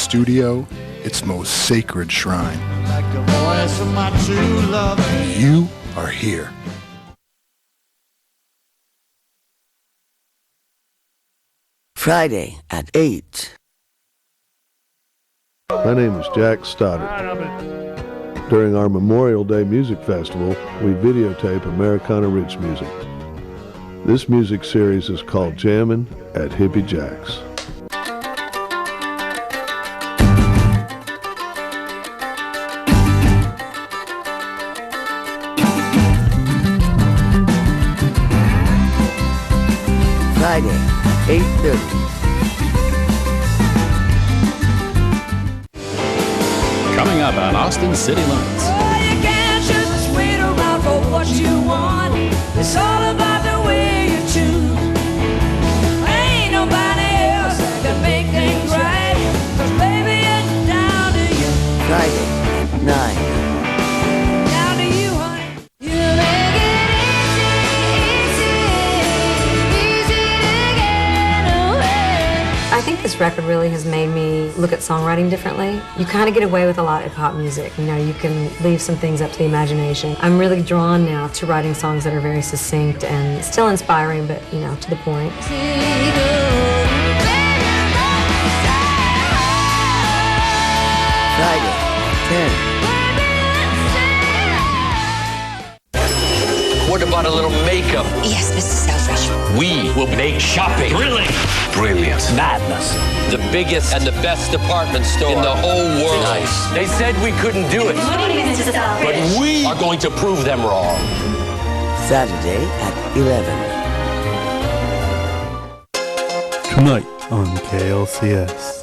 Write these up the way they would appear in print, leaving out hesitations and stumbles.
studio, its most sacred shrine. Like the voice of my true love. You are here. Friday at 8. My name is Jack Stoddard. During our Memorial Day Music Festival, we videotape Americana Roots music. This music series is called Jammin' at Hippie Jack's. Friday, 8:30. Coming up on Austin City Limits. Oh, you can't just wait around for what you want. It's all about the way you choose. Ain't nobody else that can make things right. 'Cause baby, it's down to you. Friday, 9. Down to you, honey. You make it easy to get away. I think this record really has made me look at songwriting differently. You kind of get away with a lot of pop music. You know, you can leave some things up to the imagination. I'm really drawn now to writing songs that are very succinct and still inspiring, but, you know, to the point. Friday, 10. What about a little makeup? Yes, Mr. Selfridge. We will make shopping thrilling. Brilliant. Madness. The biggest and the best department store in the whole world. Nice. They said we couldn't do it. Mr. Selfridge. But we are going to prove them wrong. Saturday at 11. Tonight on KLCS.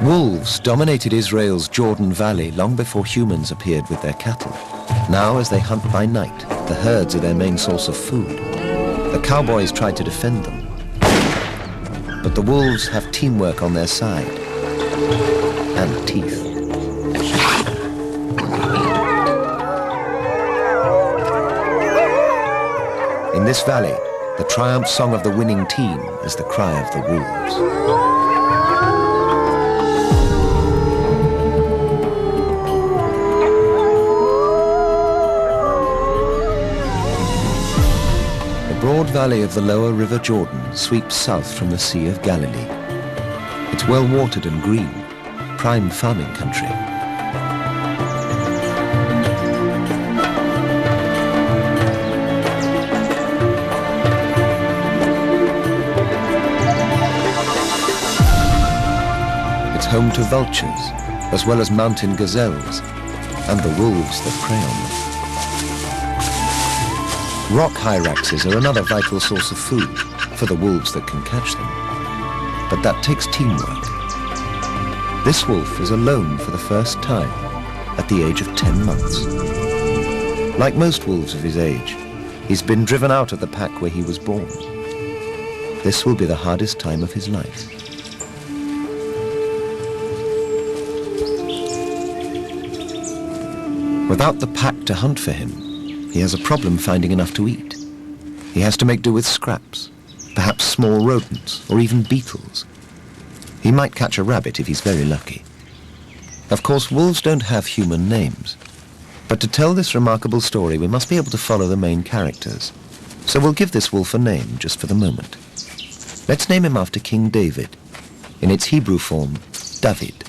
Wolves dominated Israel's Jordan Valley long before humans appeared with their cattle. Now, as they hunt by night, the herds are their main source of food. The cowboys tried to defend them, but the wolves have teamwork on their side and teeth. In this valley, the triumph song of the winning team is the cry of the wolves. The broad valley of the lower River Jordan sweeps south from the Sea of Galilee. It's well watered and green, prime farming country. It's home to vultures, as well as mountain gazelles, and the wolves that prey on them. Rock hyraxes are another vital source of food for the wolves that can catch them. But that takes teamwork. This wolf is alone for the first time at the age of 10 months. Like most wolves of his age, he's been driven out of the pack where he was born. This will be the hardest time of his life. Without the pack to hunt for him, he has a problem finding enough to eat. He has to make do with scraps, perhaps small rodents or even beetles. He might catch a rabbit if he's very lucky. Of course, wolves don't have human names. But to tell this remarkable story, we must be able to follow the main characters. So we'll give this wolf a name just for the moment. Let's name him after King David. In its Hebrew form, David.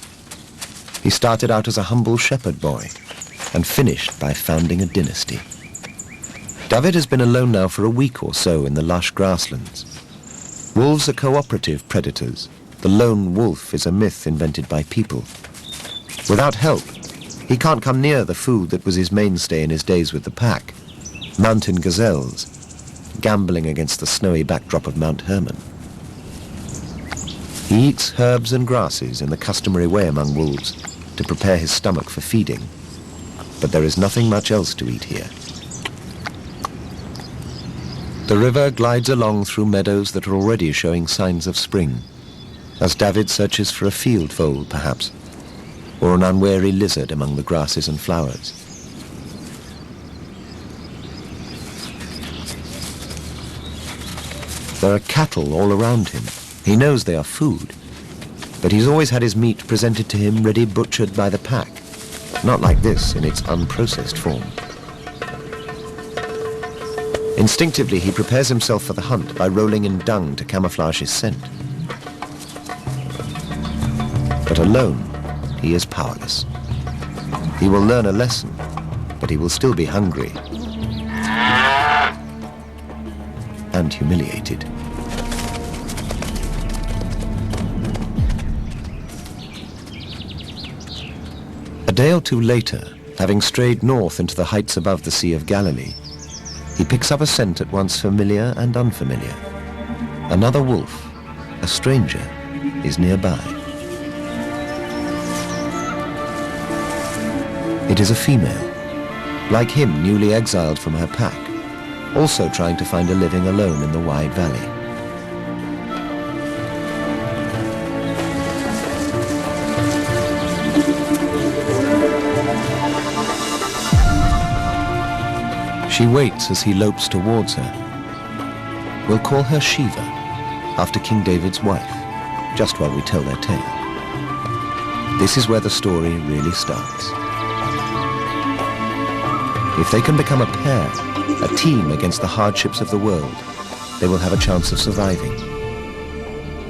He started out as a humble shepherd boy and finished by founding a dynasty. David has been alone now for a week or so in the lush grasslands. Wolves are cooperative predators. The lone wolf is a myth invented by people. Without help, he can't come near the food that was his mainstay in his days with the pack, mountain gazelles, gambling against the snowy backdrop of Mount Hermon. He eats herbs and grasses in the customary way among wolves to prepare his stomach for feeding, but there is nothing much else to eat here. The river glides along through meadows that are already showing signs of spring, as David searches for a field vole, perhaps, or an unwary lizard among the grasses and flowers. There are cattle all around him. He knows they are food, but he's always had his meat presented to him ready butchered by the pack, not like this in its unprocessed form. Instinctively, he prepares himself for the hunt by rolling in dung to camouflage his scent. But alone, he is powerless. He will learn a lesson, but he will still be hungry and humiliated. A day or two later, having strayed north into the heights above the Sea of Galilee, he picks up a scent at once familiar and unfamiliar. Another wolf, a stranger, is nearby. It is a female, like him newly exiled from her pack, also trying to find a living alone in the wide valley. She waits as he lopes towards her. We'll call her Shiva, after King David's wife, just while we tell their tale. This is where the story really starts. If they can become a pair, a team against the hardships of the world, they will have a chance of surviving.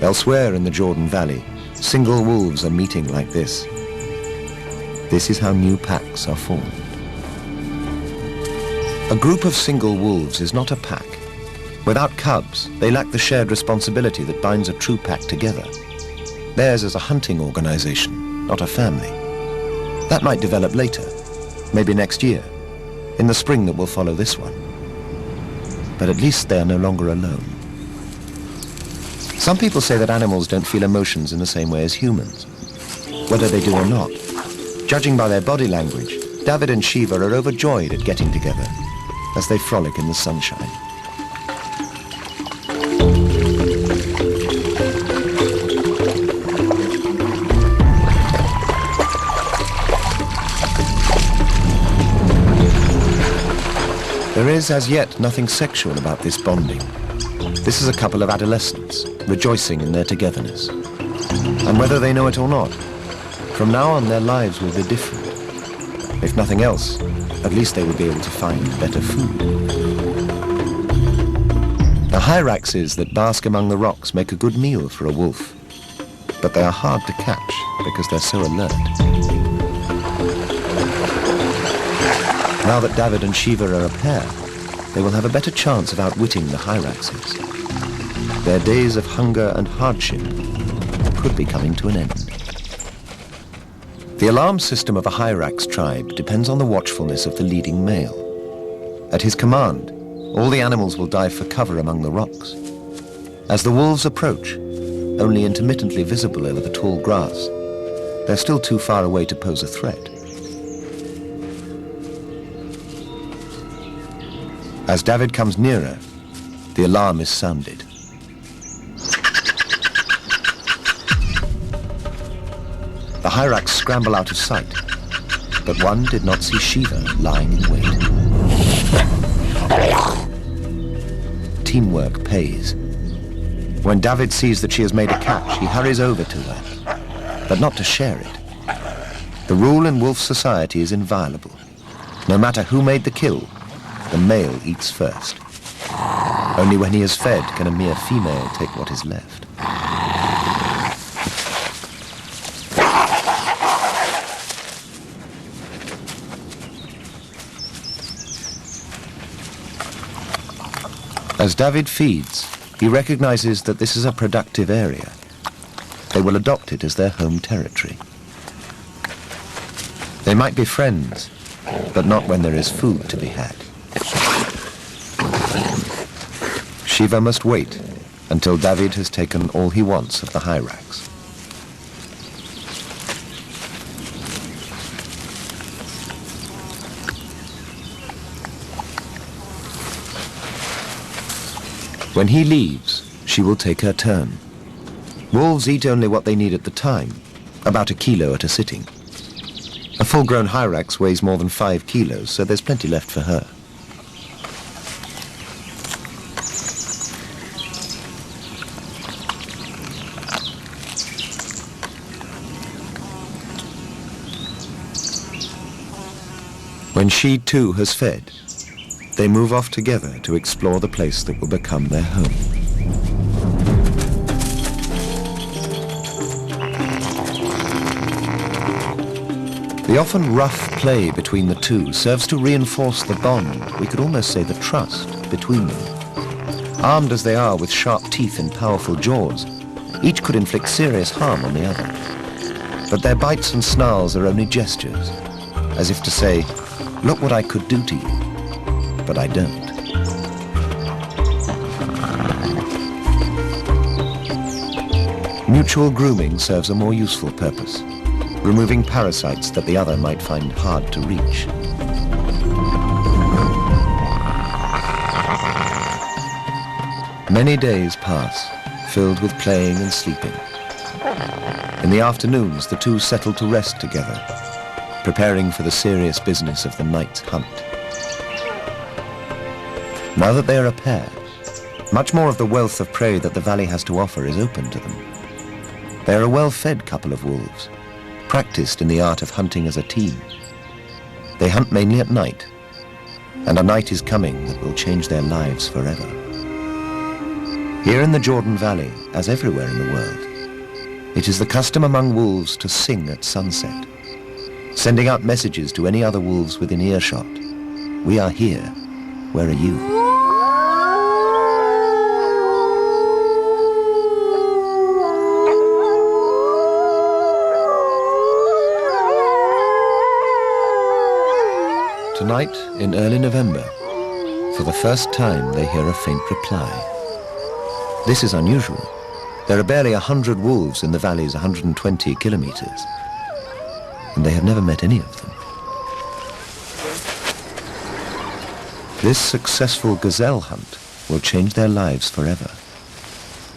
Elsewhere in the Jordan Valley, single wolves are meeting like this. This is how new packs are formed. A group of single wolves is not a pack. Without cubs, they lack the shared responsibility that binds a true pack together. Theirs is a hunting organization, not a family. That might develop later, maybe next year, in the spring that will follow this one. But at least they are no longer alone. Some people say that animals don't feel emotions in the same way as humans. Whether they do or not, judging by their body language, David and Shiva are overjoyed at getting together as they frolic in the sunshine. There is as yet nothing sexual about this bonding. This is a couple of adolescents rejoicing in their togetherness. And whether they know it or not, from now on their lives will be different. If nothing else, at least they will be able to find better food. The hyraxes that bask among the rocks make a good meal for a wolf, but they are hard to catch because they're so alert. Now that David and Shiva are a pair, they will have a better chance of outwitting the hyraxes. Their days of hunger and hardship could be coming to an end. The alarm system of a hyrax tribe depends on the watchfulness of the leading male. At his command, all the animals will dive for cover among the rocks. As the wolves approach, only intermittently visible over the tall grass, they're still too far away to pose a threat. As David comes nearer, the alarm is sounded. The hyrax scramble out of sight, but one did not see Shiva lying in wait. Teamwork pays. When David sees that she has made a catch, he hurries over to her, but not to share it. The rule in wolf society is inviolable. No matter who made the kill, the male eats first. Only when he is fed can a mere female take what is left. As David feeds, he recognizes that this is a productive area. They will adopt it as their home territory. They might be friends, but not when there is food to be had. Shiva must wait until David has taken all he wants of the hyrax. When he leaves, she will take her turn. Wolves eat only what they need at the time, about 1 kilo at a sitting. A full-grown hyrax weighs more than 5 kilos, so there's plenty left for her. When she too has fed, they move off together to explore the place that will become their home. The often rough play between the two serves to reinforce the bond, we could almost say the trust, between them. Armed as they are with sharp teeth and powerful jaws, each could inflict serious harm on the other. But their bites and snarls are only gestures, as if to say, "Look what I could do to you." But I don't. Mutual grooming serves a more useful purpose, removing parasites that the other might find hard to reach. Many days pass, filled with playing and sleeping. In the afternoons, the two settle to rest together, preparing for the serious business of the night's hunt. Now that they are a pair, much more of the wealth of prey that the valley has to offer is open to them. They are a well-fed couple of wolves, practiced in the art of hunting as a team. They hunt mainly at night, and a night is coming that will change their lives forever. Here in the Jordan Valley, as everywhere in the world, it is the custom among wolves to sing at sunset, sending out messages to any other wolves within earshot. We are here. Where are you? Tonight, in early November, for the first time they hear a faint reply. This is unusual. There are barely 100 wolves in the valley's 120 kilometers, and they have never met any of them. This successful gazelle hunt will change their lives forever.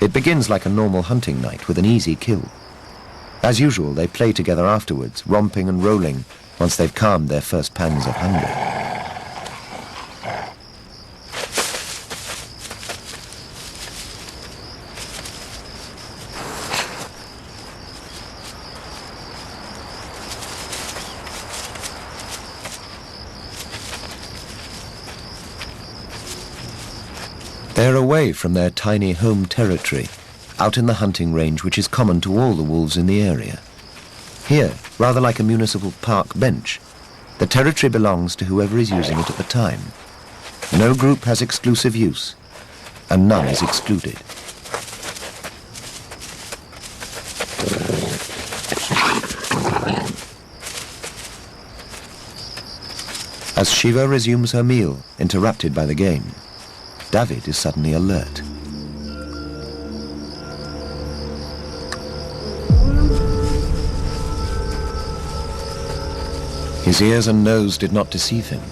It begins like a normal hunting night with an easy kill. As usual, they play together afterwards, romping and rolling once they've calmed their first pangs of hunger. They're away from their tiny home territory, out in the hunting range which is common to all the wolves in the area. Here, rather like a municipal park bench, the territory belongs to whoever is using it at the time. No group has exclusive use, and none is excluded. As Shiva resumes her meal, interrupted by the game, David is suddenly alert. His ears and nose did not deceive him.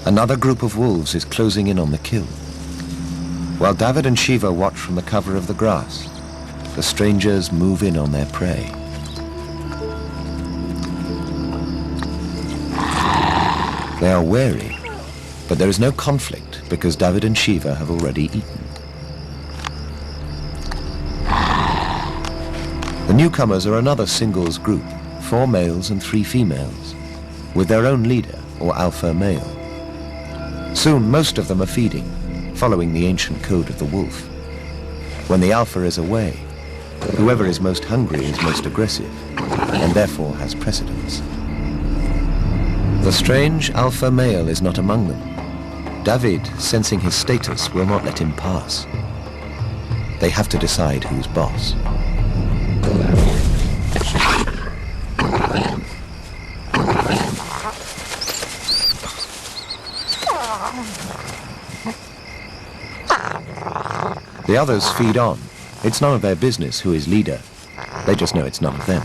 Another group of wolves is closing in on the kill. While David and Shiva watch from the cover of the grass, the strangers move in on their prey. They are wary, but there is no conflict because David and Shiva have already eaten. The newcomers are another singles group, 4 males and 3 females, with their own leader, or alpha male. Soon most of them are feeding, following the ancient code of the wolf. When the alpha is away, whoever is most hungry is most aggressive, and therefore has precedence. The strange alpha male is not among them. David, sensing his status, will not let him pass. They have to decide who's boss. The others feed on. It's none of their business who is leader. They just know it's none of them.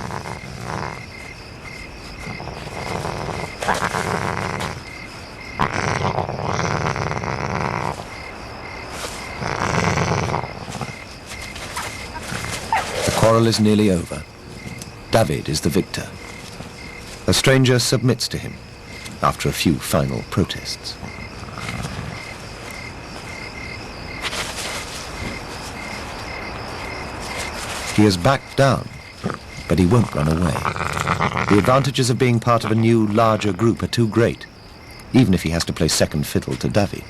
The quarrel is nearly over. David is the victor. A stranger submits to him after a few final protests. He has backed down, but he won't run away. The advantages of being part of a new, larger group are too great, even if he has to play second fiddle to David.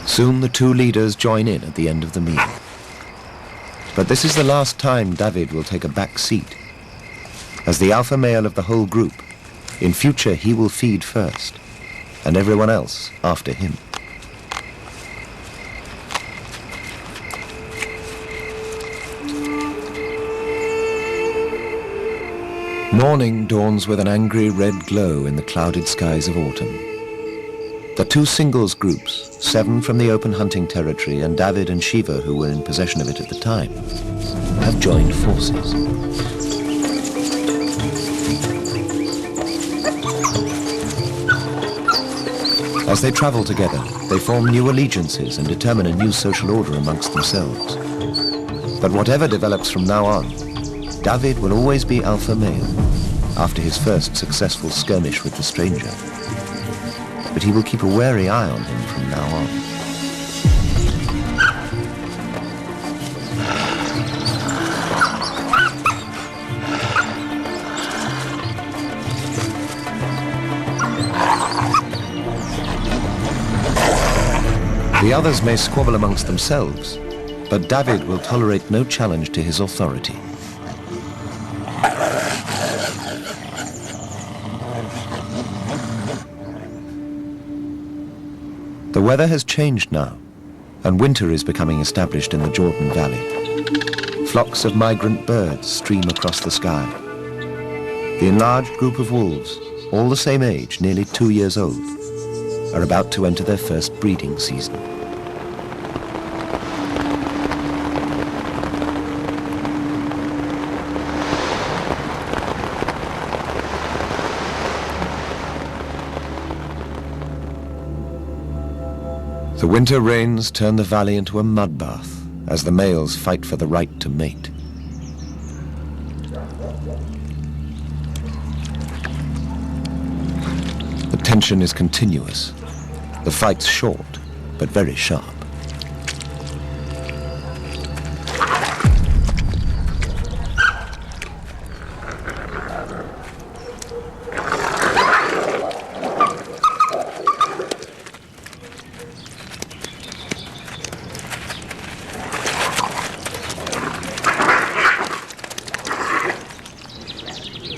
Soon the 2 leaders join in at the end of the meal. But this is the last time David will take a back seat. As the alpha male of the whole group, in future he will feed first, and everyone else after him. Morning dawns with an angry red glow in the clouded skies of autumn. The 2 singles groups, 7 from the open hunting territory and David and Shiva, who were in possession of it at the time, have joined forces. As they travel together, they form new allegiances and determine a new social order amongst themselves. But whatever develops from now on, David will always be alpha male, after his first successful skirmish with the stranger. But he will keep a wary eye on him from now on. The others may squabble amongst themselves, but David will tolerate no challenge to his authority. The weather has changed now, and winter is becoming established in the Jordan Valley. Flocks of migrant birds stream across the sky. The enlarged group of wolves, all the same age, nearly 2 years old, are about to enter their first breeding season. The winter rains turn the valley into a mud bath as the males fight for the right to mate. The tension is continuous. The fight's short, but very sharp.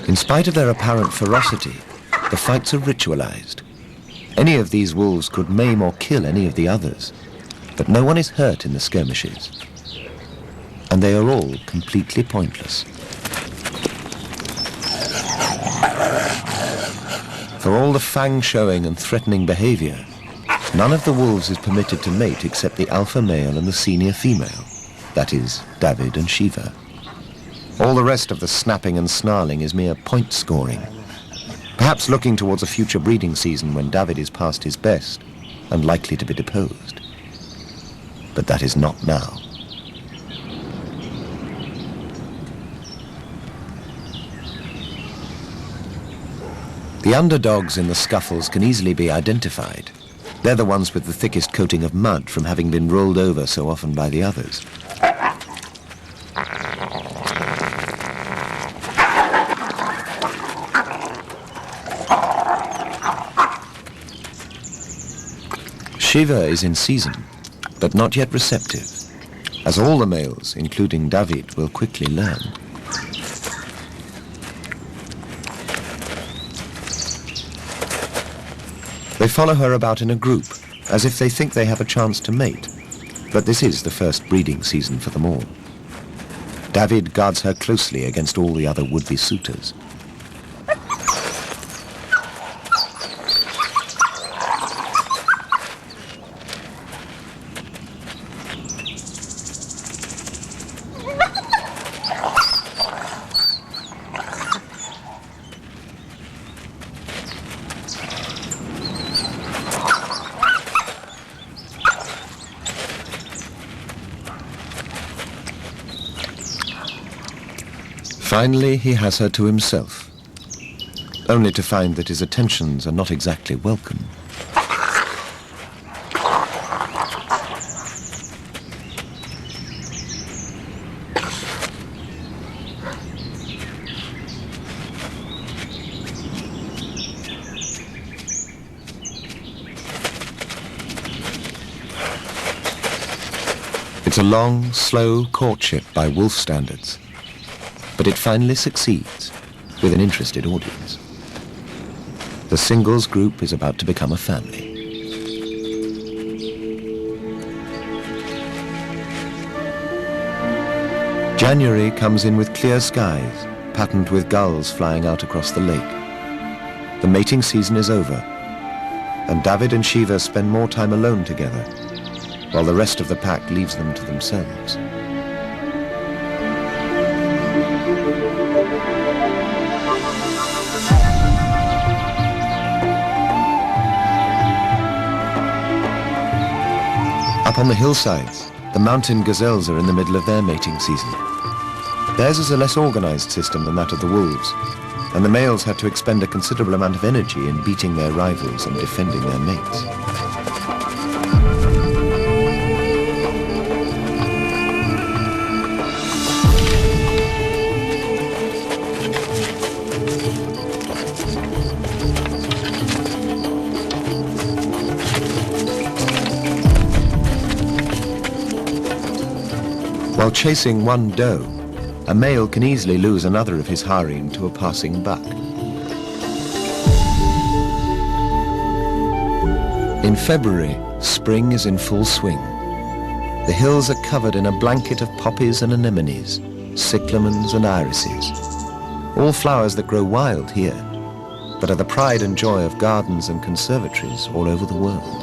In spite of their apparent ferocity, the fights are ritualized. Any of these wolves could maim or kill any of the others, but no one is hurt in the skirmishes. And they are all completely pointless. For all the fang showing and threatening behavior, none of the wolves is permitted to mate except the alpha male and the senior female, that is, David and Shiva. All the rest of the snapping and snarling is mere point scoring, perhaps looking towards a future breeding season when David is past his best and likely to be deposed. But that is not now. The underdogs in the scuffles can easily be identified. They're the ones with the thickest coating of mud from having been rolled over so often by the others. Shiva is in season, but not yet receptive, as all the males, including David, will quickly learn. They follow her about in a group, as if they think they have a chance to mate, but this is the first breeding season for them all. David guards her closely against all the other would-be suitors. Finally, he has her to himself, only to find that his attentions are not exactly welcome. It's a long, slow courtship by wolf standards. But it finally succeeds with an interested audience. The singles group is about to become a family. January comes in with clear skies, patterned with gulls flying out across the lake. The mating season is over, and David and Shiva spend more time alone together, while the rest of the pack leaves them to themselves. Up on the hillsides, the mountain gazelles are in the middle of their mating season. Theirs is a less organized system than that of the wolves, and the males have to expend a considerable amount of energy in beating their rivals and defending their mates. While chasing one doe, a male can easily lose another of his harem to a passing buck. In February, spring is in full swing. The hills are covered in a blanket of poppies and anemones, cyclamens and irises, all flowers that grow wild here, but are the pride and joy of gardens and conservatories all over the world.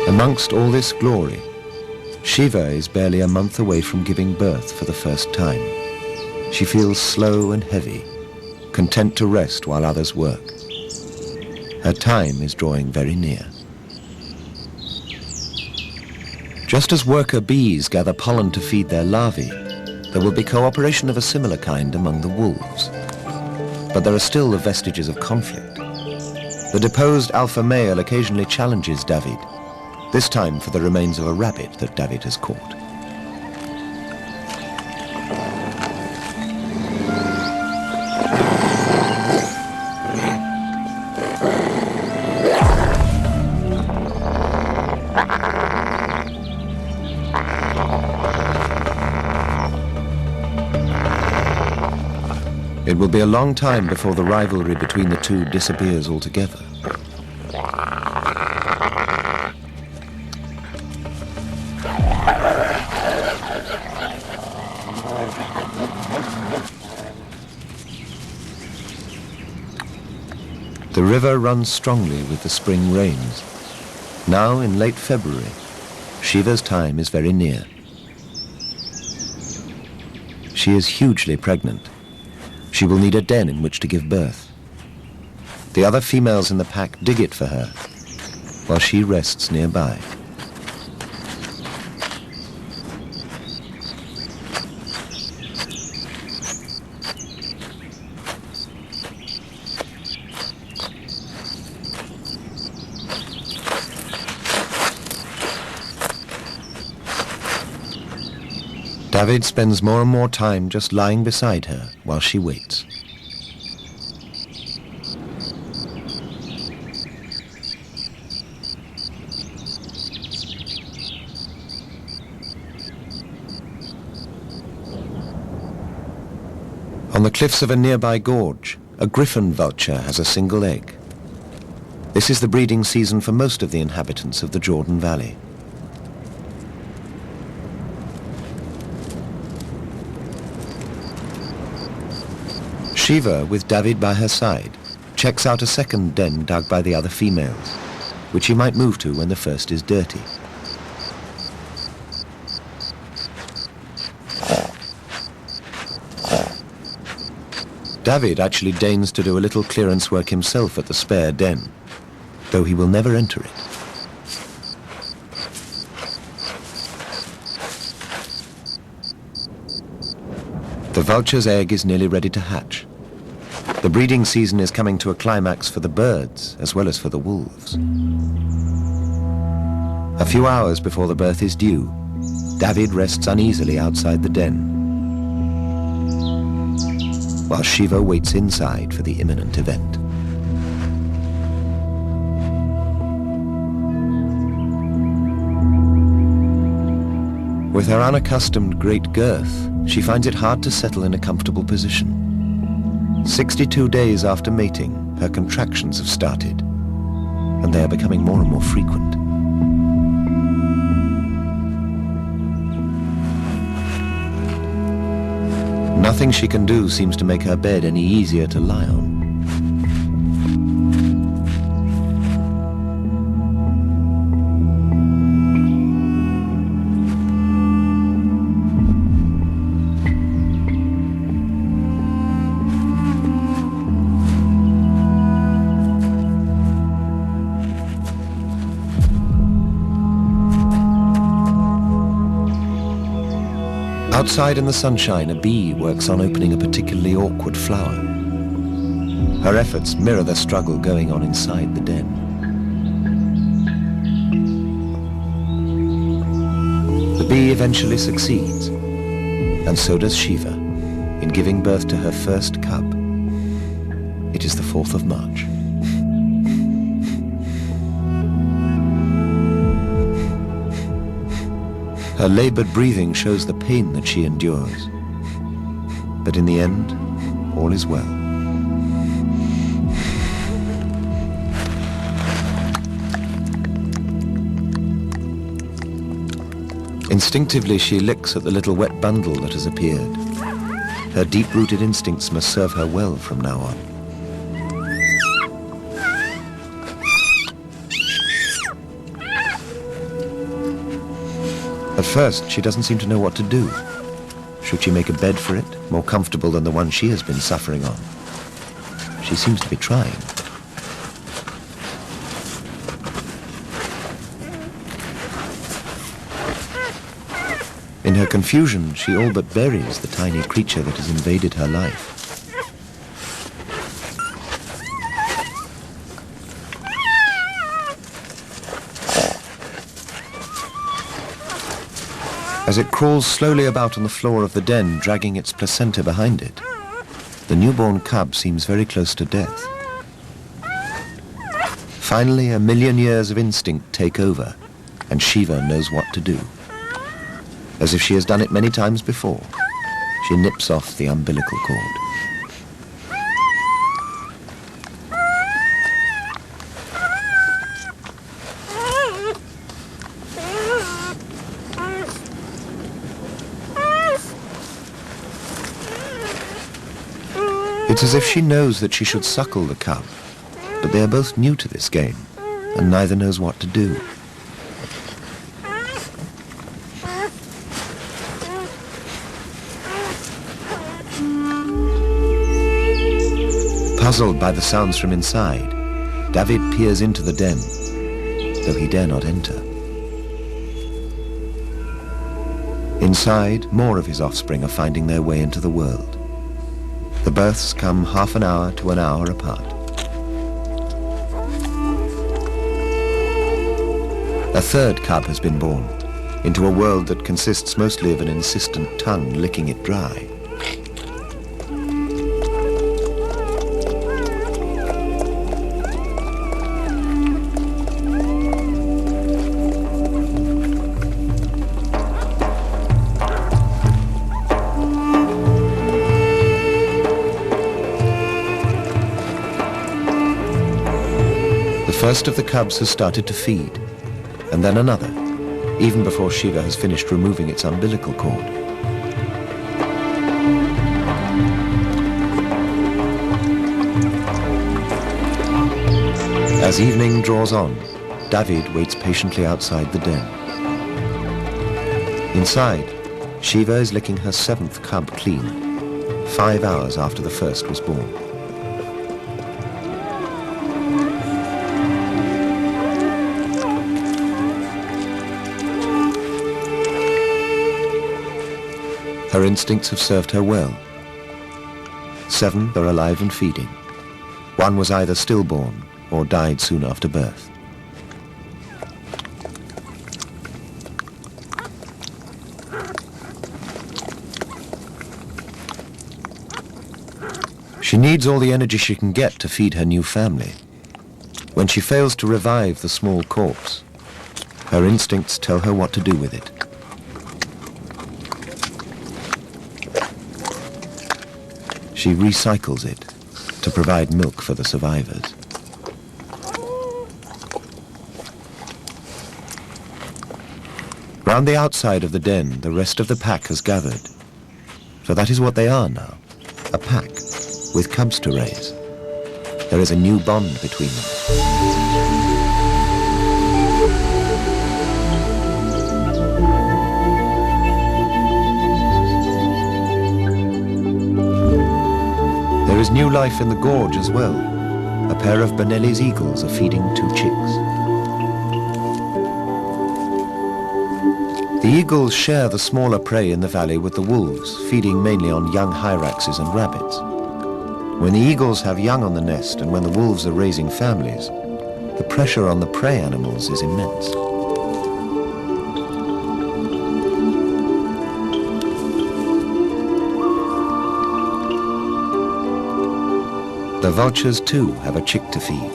Amongst all this glory, Shiva is barely a month away from giving birth for the first time. She feels slow and heavy, content to rest while others work. Her time is drawing very near. Just as worker bees gather pollen to feed their larvae, there will be cooperation of a similar kind among the wolves. But there are still the vestiges of conflict. The deposed alpha male occasionally challenges David, this time for the remains of a rabbit that David has caught. It will be a long time before the rivalry between the two disappears altogether. The river runs strongly with the spring rains. Now, in late February, Shiva's time is very near. She is hugely pregnant, She will need a den in which to give birth. The other females in the pack dig it for her, while she rests nearby. David spends more and more time just lying beside her while she waits. On the cliffs of a nearby gorge, a griffon vulture has a single egg. This is the breeding season for most of the inhabitants of the Jordan Valley. Shiva, with David by her side, checks out a second den dug by the other females, which he might move to when the first is dirty. David actually deigns to do a little clearance work himself at the spare den, though he will never enter it. The vulture's egg is nearly ready to hatch. The breeding season is coming to a climax for the birds as well as for the wolves. A few hours before the birth is due, David rests uneasily outside the den, while Shiva waits inside for the imminent event. With her unaccustomed great girth, she finds it hard to settle in a comfortable position. 62 days after mating, her contractions have started, and they are becoming more and more frequent. Nothing she can do seems to make her bed any easier to lie on. Outside in the sunshine, a bee works on opening a particularly awkward flower. Her efforts mirror the struggle going on inside the den. The bee eventually succeeds, and so does Shiva, in giving birth to her first cub. It is the 4th of March. Her labored breathing shows the pain that she endures. But in the end, all is well. Instinctively, she licks at the little wet bundle that has appeared. Her deep-rooted instincts must serve her well from now on. At first, she doesn't seem to know what to do. Should she make a bed for it, more comfortable than the one she has been suffering on? She seems to be trying. In her confusion, she all but buries the tiny creature that has invaded her life. As it crawls slowly about on the floor of the den, dragging its placenta behind it, the newborn cub seems very close to death. Finally, 1,000,000 years of instinct take over, and Shiva knows what to do. As if she has done it many times before, she nips off the umbilical cord. It's as if she knows that she should suckle the cub, but they are both new to this game, and neither knows what to do. Puzzled by the sounds from inside, David peers into the den, though he dare not enter. Inside, more of his offspring are finding their way into the world. The births come half an hour to an hour apart. A third cub has been born, into a world that consists mostly of an insistent tongue licking it dry. The first of the cubs has started to feed, and then another, even before Shiva has finished removing its umbilical cord. As evening draws on, David waits patiently outside the den. Inside, Shiva is licking her 7th cub clean, 5 hours after the first was born. Her instincts have served her well. 7 are alive and feeding. 1 was either stillborn or died soon after birth. She needs all the energy she can get to feed her new family. When she fails to revive the small corpse, her instincts tell her what to do with it. She recycles it to provide milk for the survivors. Round the outside of the den, the rest of the pack has gathered. For that is what they are now, a pack with cubs to raise. There is a new bond between them. There is new life in the gorge as well. A pair of Benelli's eagles are feeding 2 chicks. The eagles share the smaller prey in the valley with the wolves, feeding mainly on young hyraxes and rabbits. When the eagles have young on the nest and when the wolves are raising families, the pressure on the prey animals is immense. The vultures too have a chick to feed,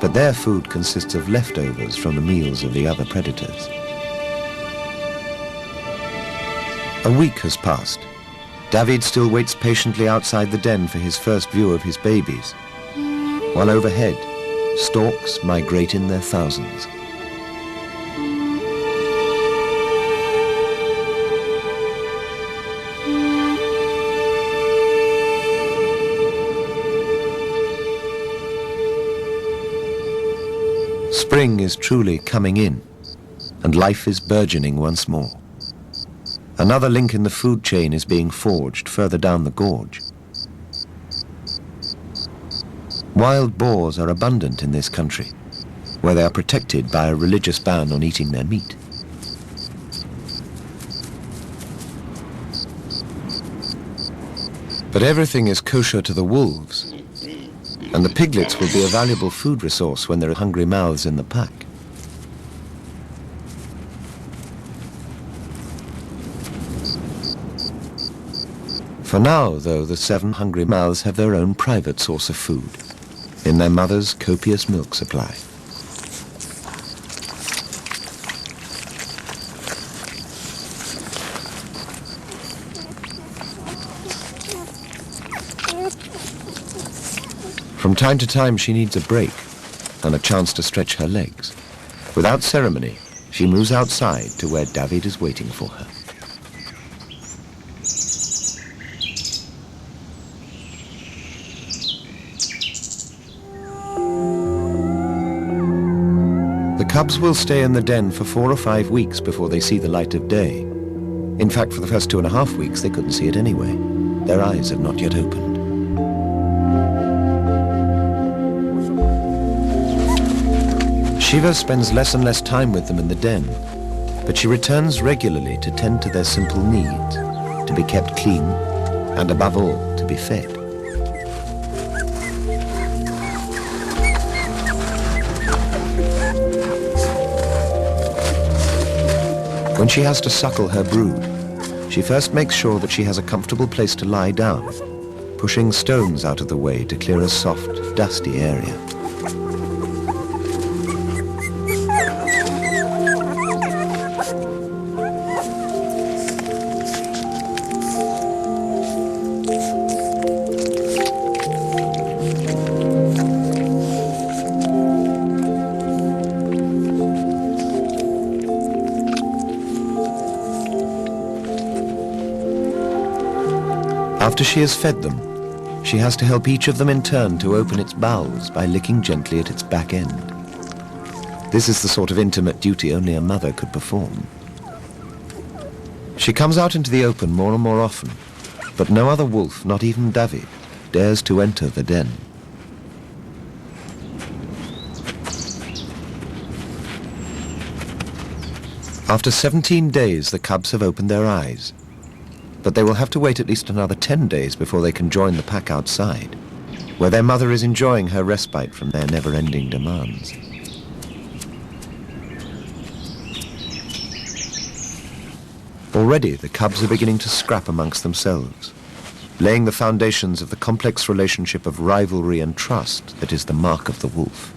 but their food consists of leftovers from the meals of the other predators. A week has passed. David still waits patiently outside the den for his first view of his babies, while overhead, storks migrate in their thousands. Spring is truly coming in, and life is burgeoning once more. Another link in the food chain is being forged further down the gorge. Wild boars are abundant in this country, where they are protected by a religious ban on eating their meat. But everything is kosher to the wolves, and the piglets will be a valuable food resource when there are hungry mouths in the pack. For now, though, the 7 hungry mouths have their own private source of food, in their mother's copious milk supply. From time to time, she needs a break and a chance to stretch her legs. Without ceremony, she moves outside to where David is waiting for her. The cubs will stay in the den for 4 or 5 weeks before they see the light of day. In fact, for the first 2.5 weeks, they couldn't see it anyway. Their eyes have not yet opened. Shiva spends less and less time with them in the den, but she returns regularly to tend to their simple needs, to be kept clean, and above all, to be fed. When she has to suckle her brood, she first makes sure that she has a comfortable place to lie down, pushing stones out of the way to clear a soft, dusty area. After she has fed them, she has to help each of them in turn to open its bowels by licking gently at its back end. This is the sort of intimate duty only a mother could perform. She comes out into the open more and more often, but no other wolf, not even David, dares to enter the den. After 17 days, the cubs have opened their eyes, but they will have to wait at least another 10 days before they can join the pack outside, where their mother is enjoying her respite from their never-ending demands. Already, the cubs are beginning to scrap amongst themselves, laying the foundations of the complex relationship of rivalry and trust that is the mark of the wolf.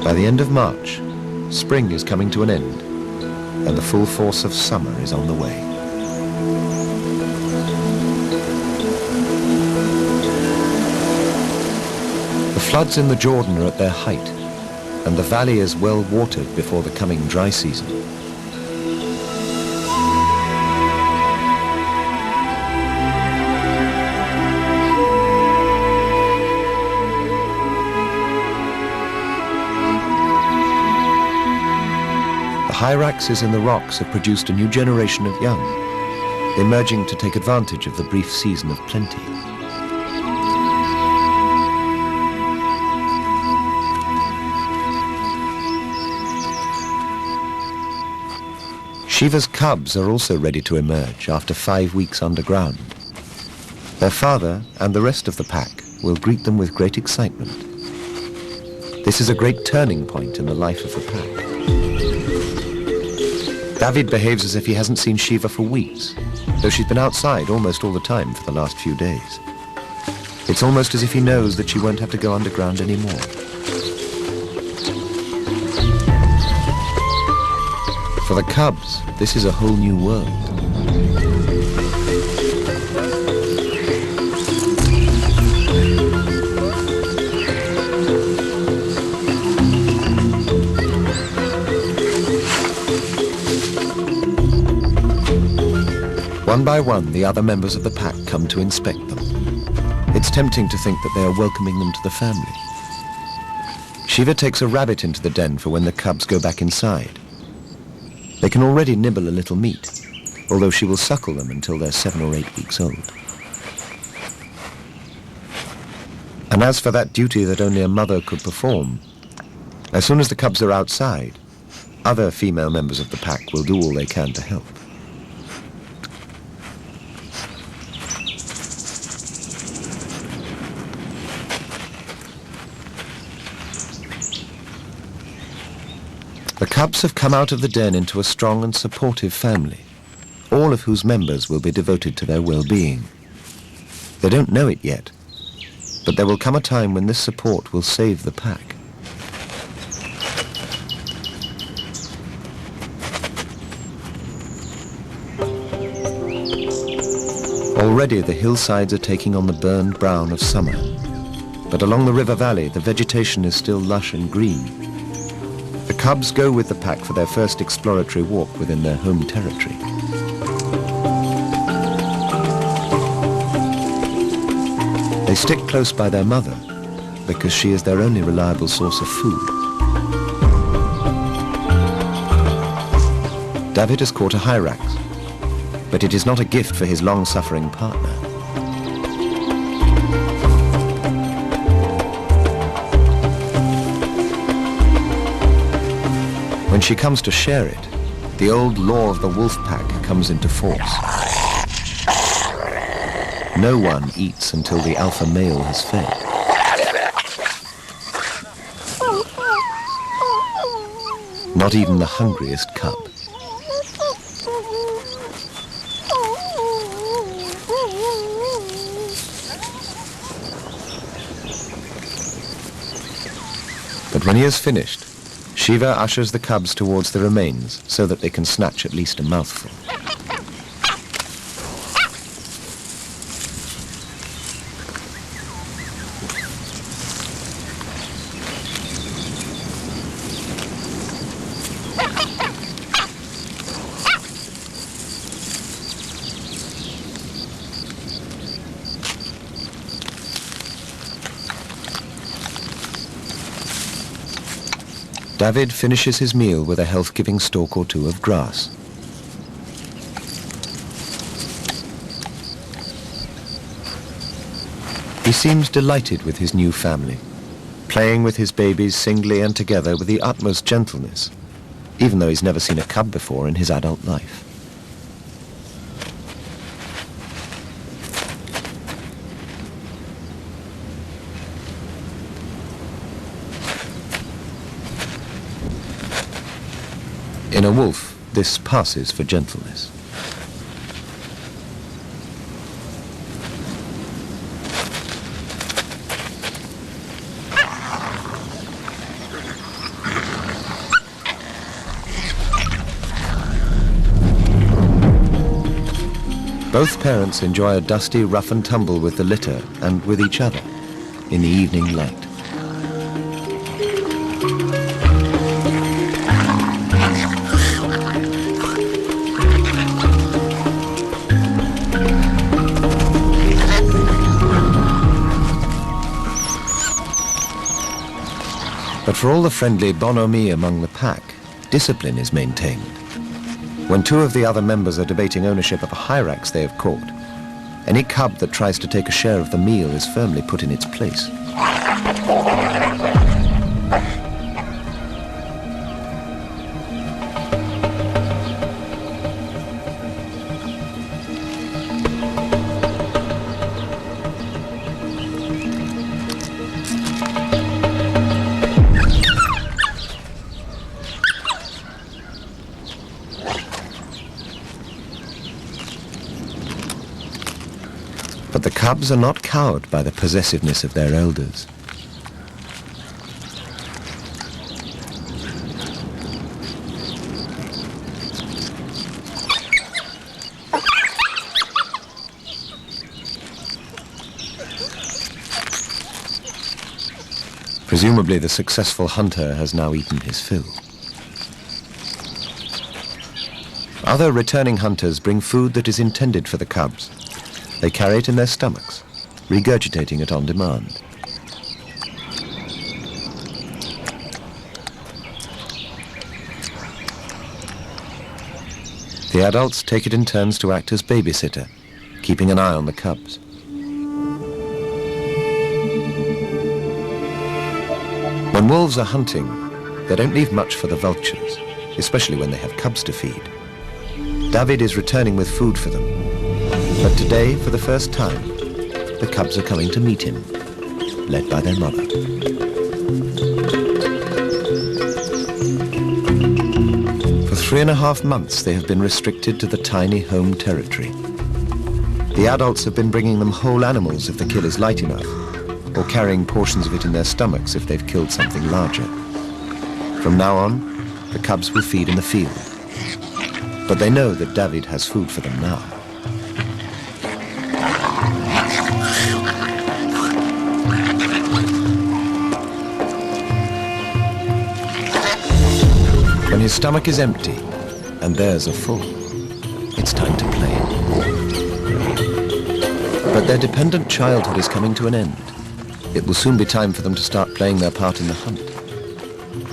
By the end of March, spring is coming to an end, and the full force of summer is on the way. The floods in the Jordan are at their height, and the valley is well watered before the coming dry season. The hyraxes in the rocks have produced a new generation of young, emerging to take advantage of the brief season of plenty. Shiva's cubs are also ready to emerge after 5 weeks underground. Their father and the rest of the pack will greet them with great excitement. This is a great turning point in the life of the pack. David behaves as if he hasn't seen Shiva for weeks, though she's been outside almost all the time for the last few days. It's almost as if he knows that she won't have to go underground anymore. For the cubs, this is a whole new world. One by one, the other members of the pack come to inspect them. It's tempting to think that they are welcoming them to the family. Shiva takes a rabbit into the den for when the cubs go back inside. They can already nibble a little meat, although she will suckle them until they're 7 or 8 weeks old. And as for that duty that only a mother could perform, as soon as the cubs are outside, other female members of the pack will do all they can to help. The cubs have come out of the den into a strong and supportive family, all of whose members will be devoted to their well-being. They don't know it yet, but there will come a time when this support will save the pack. Already the hillsides are taking on the burned brown of summer, but along the river valley the vegetation is still lush and green. The cubs go with the pack for their first exploratory walk within their home territory. They stick close by their mother because she is their only reliable source of food. David has caught a hyrax, but it is not a gift for his long-suffering partner. When she comes to share it, the old law of the wolf pack comes into force. No one eats until the alpha male has fed. Not even the hungriest cub. But when he has finished, Shiva ushers the cubs towards the remains so that they can snatch at least a mouthful. David finishes his meal with a health-giving stalk or two of grass. He seems delighted with his new family, playing with his babies singly and together with the utmost gentleness, even though he's never seen a cub before in his adult life. In a wolf, this passes for gentleness. Both parents enjoy a dusty rough and tumble with the litter and with each other in the evening light. But for all the friendly bonhomie among the pack, discipline is maintained. When two of the other members are debating ownership of a hyrax they have caught, any cub that tries to take a share of the meal is firmly put in its place. But the cubs are not cowed by the possessiveness of their elders. Presumably the successful hunter has now eaten his fill. Other returning hunters bring food that is intended for the cubs. They carry it in their stomachs, regurgitating it on demand. The adults take it in turns to act as babysitter, keeping an eye on the cubs. When wolves are hunting, they don't leave much for the vultures, especially when they have cubs to feed. David is returning with food for them. But today, for the first time, the cubs are coming to meet him, led by their mother. For 3.5 months, they have been restricted to the tiny home territory. The adults have been bringing them whole animals if the kill is light enough, or carrying portions of it in their stomachs if they've killed something larger. From now on, the cubs will feed in the field. But they know that David has food for them now. When his stomach is empty, and theirs are full, it's time to play. But their dependent childhood is coming to an end. It will soon be time for them to start playing their part in the hunt.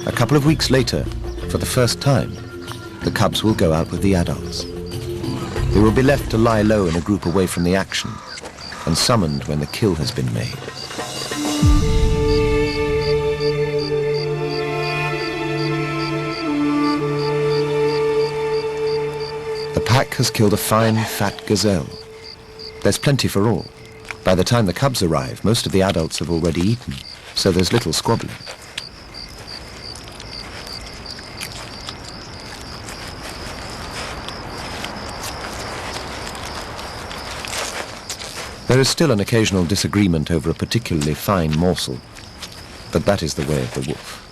A couple of weeks later, for the first time, the cubs will go out with the adults. They will be left to lie low in a group away from the action and summoned when the kill has been made. The pack has killed a fine, fat gazelle. There's plenty for all. By the time the cubs arrive, most of the adults have already eaten, so there's little squabbling. There is still an occasional disagreement over a particularly fine morsel, but that is the way of the wolf.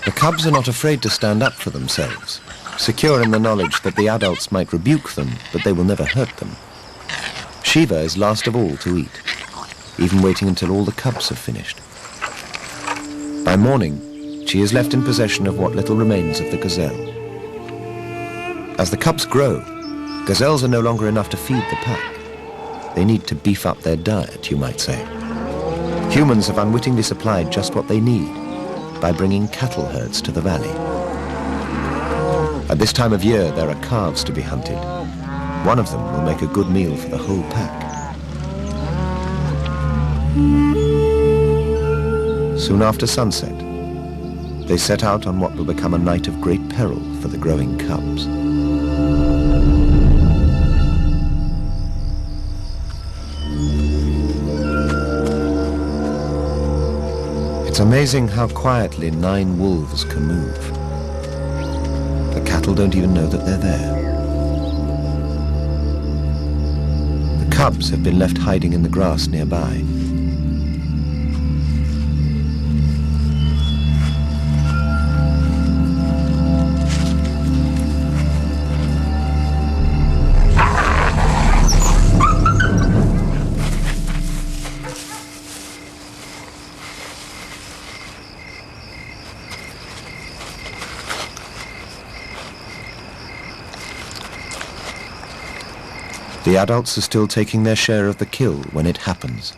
The cubs are not afraid to stand up for themselves, secure in the knowledge that the adults might rebuke them, but they will never hurt them. Shiva is last of all to eat, even waiting until all the cubs have finished. By morning, she is left in possession of what little remains of the gazelle. As the cubs grow, gazelles are no longer enough to feed the pack. They need to beef up their diet, you might say. Humans have unwittingly supplied just what they need by bringing cattle herds to the valley. At this time of year, there are calves to be hunted. One of them will make a good meal for the whole pack. Soon after sunset, they set out on what will become a night of great peril for the growing cubs. It's amazing how quietly 9 wolves can move. The cattle don't even know that they're there. The cubs have been left hiding in the grass nearby. The adults are still taking their share of the kill when it happens.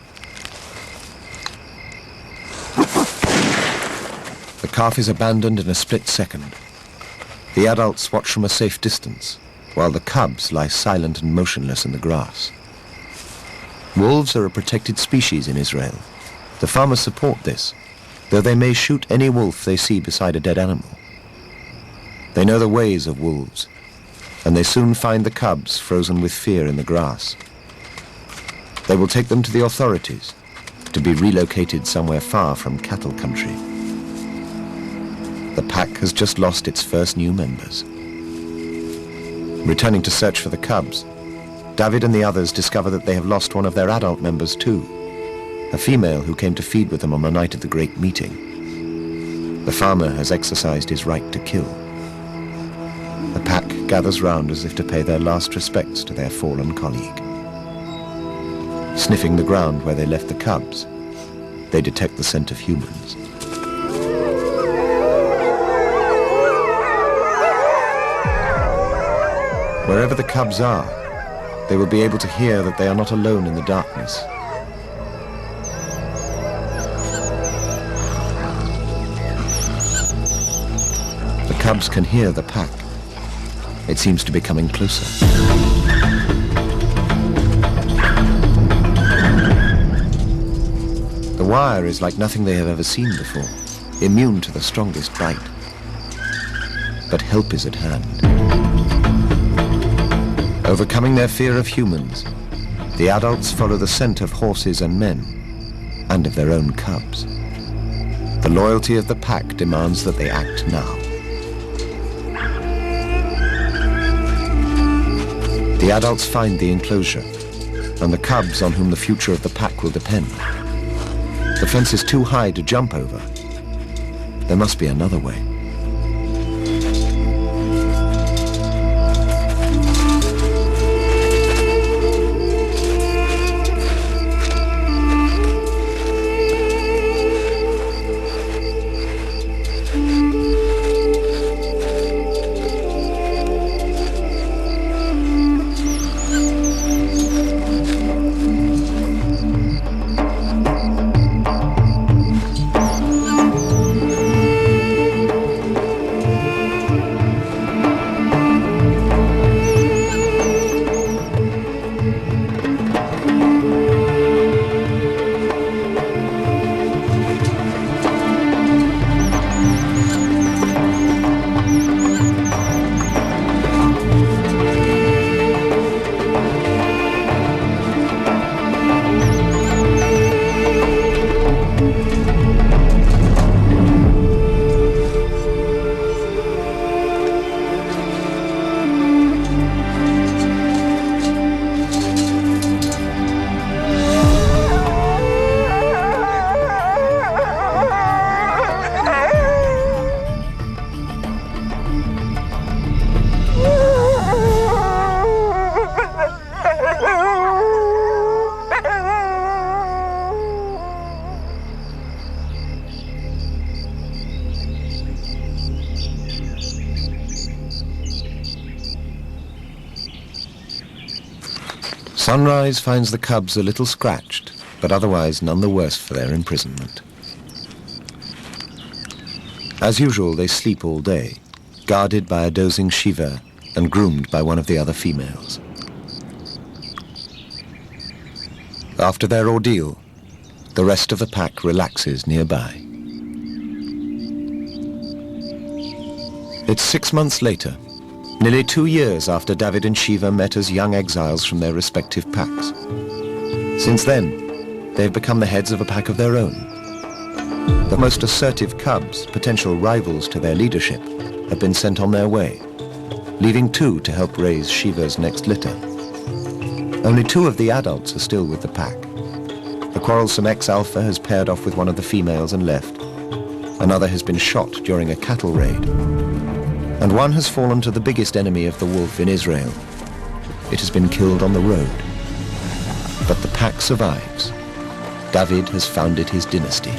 The calf is abandoned in a split second. The adults watch from a safe distance, while the cubs lie silent and motionless in the grass. Wolves are a protected species in Israel. The farmers support this, though they may shoot any wolf they see beside a dead animal. They know the ways of wolves, and they soon find the cubs frozen with fear in the grass. They will take them to the authorities to be relocated somewhere far from cattle country. The pack has just lost its first new members. Returning to search for the cubs, David and the others discover that they have lost one of their adult members too, a female who came to feed with them on the night of the great meeting. The farmer has exercised his right to kill. The pack gathers round as if to pay their last respects to their fallen colleague. Sniffing the ground where they left the cubs, they detect the scent of humans. Wherever the cubs are, they will be able to hear that they are not alone in the darkness. The cubs can hear the pack. It seems to be coming closer. The wire is like nothing they have ever seen before, immune to the strongest bite. But help is at hand. Overcoming their fear of humans, the adults follow the scent of horses and men, and of their own cubs. The loyalty of the pack demands that they act now. The adults find the enclosure, and the cubs on whom the future of the pack will depend. The fence is too high to jump over. There must be another way. Sunrise finds the cubs a little scratched, but otherwise none the worse for their imprisonment. As usual, they sleep all day, guarded by a dozing Shiva and groomed by one of the other females. After their ordeal, the rest of the pack relaxes nearby. It's 6 months later, nearly 2 years after David and Shiva met as young exiles from their respective packs. Since then, they've become the heads of a pack of their own. The most assertive cubs, potential rivals to their leadership, have been sent on their way, leaving 2 to help raise Shiva's next litter. Only 2 of the adults are still with the pack. The quarrelsome ex-alpha has paired off with one of the females and left. Another has been shot during a cattle raid. And one has fallen to the biggest enemy of the wolf in Israel. It has been killed on the road. But the pack survives. David has founded his dynasty.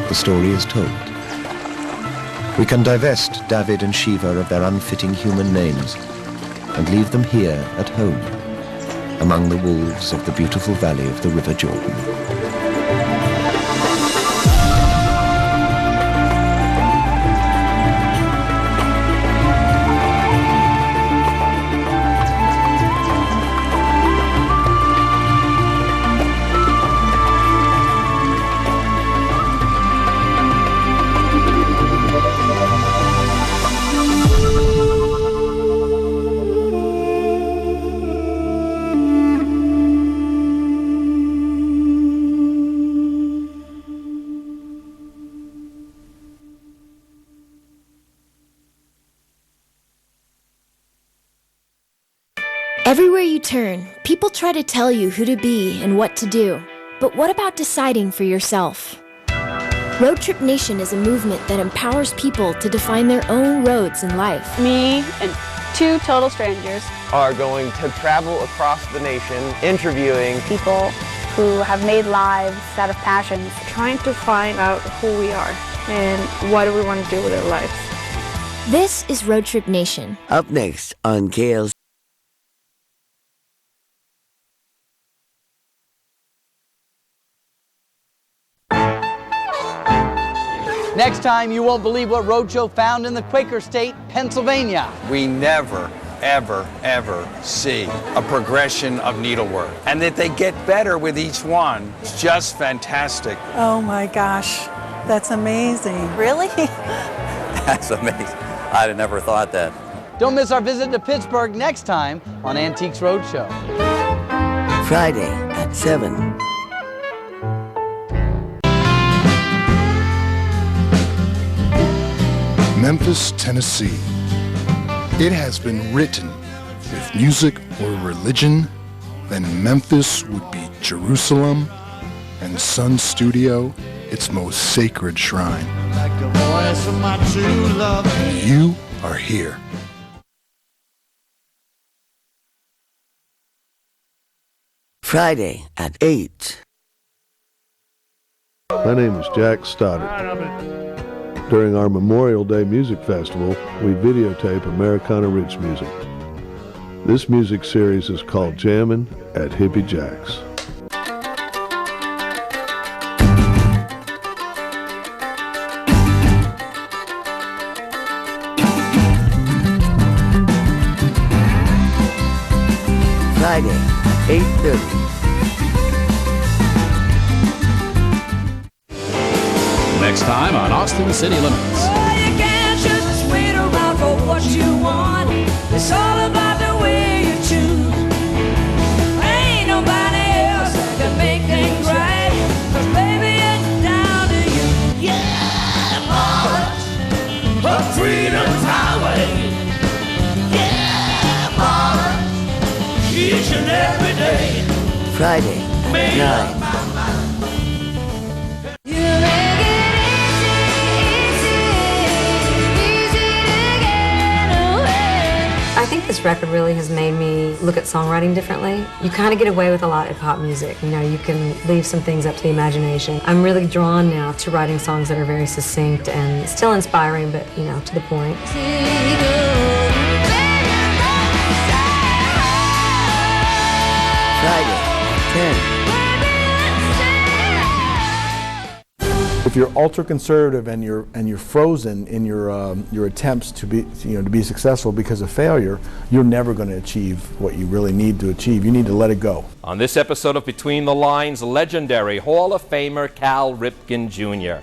The story is told. We can divest David and Shiva of their unfitting human names and leave them here at home, among the wolves of the beautiful valley of the River Jordan. Everywhere you turn, people try to tell you who to be and what to do. But what about deciding for yourself? Road Trip Nation is a movement that empowers people to define their own roads in life. Me and 2 total strangers are going to travel across the nation, interviewing people who have made lives out of passions, trying to find out who we are and what do we want to do with our lives. This is Road Trip Nation. Up next on KLCS. Next time, you won't believe what Roadshow found in the Quaker State, Pennsylvania. We never, ever, ever see a progression of needlework. And that they get better with each one. It's just fantastic. Oh my gosh, that's amazing. Really? That's amazing. I'd have never thought that. Don't miss our visit to Pittsburgh next time on Antiques Roadshow. Friday at 7. Memphis, Tennessee. It has been written, if music were religion, then Memphis would be Jerusalem, and Sun Studio, its most sacred shrine. Like the voice of my true love. And you are here. Friday at 8. My name is Jack Stoddard. During our Memorial Day Music Festival, we videotape Americana roots music. This music series is called Jammin' at Hippie Jack's. Friday at 8:30. Next time on Austin City Limits. Oh, you can't just wait around for what you want. It's all about the way you choose. Ain't nobody else that can make things right. 'Cause baby, it's down to you. Yeah, mama, a freedom's highway. Yeah, mama, each and every day. Friday at 9. I think this record really has made me look at songwriting differently. You kind of get away with a lot of pop music. You know, you can leave some things up to the imagination. I'm really drawn now to writing songs that are very succinct and still inspiring, but, you know, to the point. Friday at 10. If you're ultra conservative and you're frozen in your attempts to be successful because of failure, you're never going to achieve what you really need to achieve. You need to let it go. On this episode of Between the Lines, legendary Hall of Famer Cal Ripken Jr.